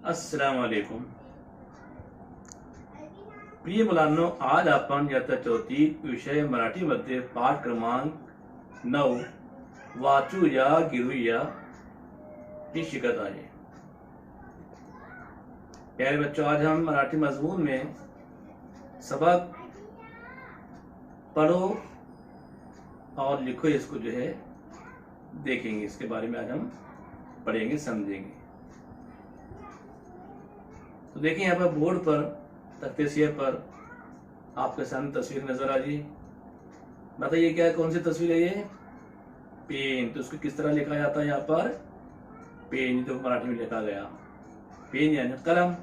अस्सलाम वालेकुम प्रिय मुलांनो, आज आपण इयत्ता चौथी विषय मराठीमध्ये पाठ क्रमांक 9 वाचूया गिरूया ही शिकत आहे। प्यारे बच्चों, आज हम मराठी मजमून में सबक पढ़ो और लिखो इसको जो है देखेंगे। इसके बारे में आज हम पढ़ेंगे, समझेंगे। तो देखिए यहाँ पर बोर्ड पर तख्ते सिर पर आपके सामने तस्वीर नजर आ रही। बताइए क्या कौन सी तस्वीर है ये? पेन। तो उसको किस तरह लिखा जाता है? यहाँ पर पेन, तो मराठी में लिखा गया पेन यानी कलम।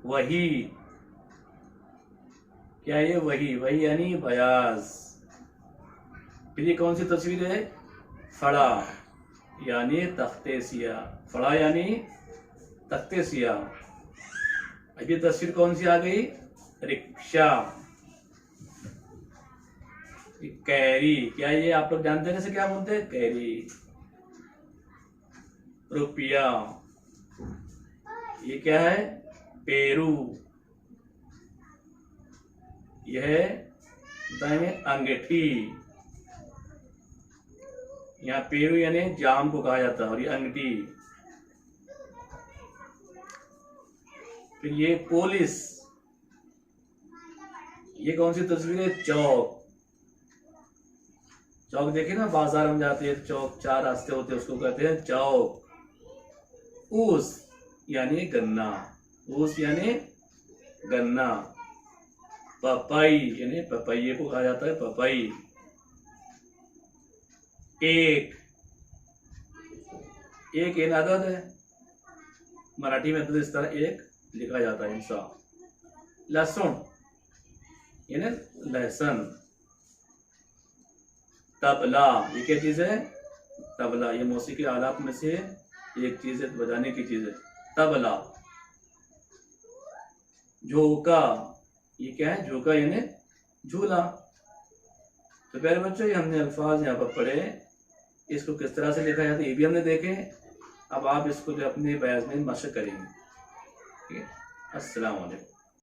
वही क्या है? वही वही यानी बयाज। फिर ये कौन सी तस्वीर है? फड़ा यानी तख्ते सिया। फड़ा यानी तख्ते सिया। अब ये तस्वीर कौन सी आ गई? रिक्शा। कैरी, क्या ये आप लोग जानते हैं? क्या बोलते हैं? कैरी। रुपया, ये क्या है? पेरू। यह बताएंगे अंगूठी। यहाँ पेरू यानी जाम को कहा जाता है और ये अंगूठी। फिर ये पुलिस। ये कौन सी तस्वीर है? चौक। चौक देखे ना, बाजार में जाते हैं चौक, चार रास्ते होते हैं, उसको कहते हैं चौक। ऊस यानी गन्ना। ऊस यानी गन्ना। पपाई यानी पपैये को कहा जाता है पपाई। एक एक अदद है, मराठी में तो इस तरह एक लिखा जाता है इंसान। लहसुन यानी लहसुन। तबला, ये क्या चीज है? तबला, ये मौसीकी आलात में से एक चीज है, बजाने की चीज है तबला। झोंका, ये क्या है? झोंका यानी झूला। तो प्यारे बच्चों, ये हमने अल्फाज यहाँ पर पढ़े, इसको किस तरह से लिखा जाता है ये भी हमने देखे। अब आप इसको जो अपने बयान में मशक करेंगे। ठीक है। अस्सलाम वालेकुम।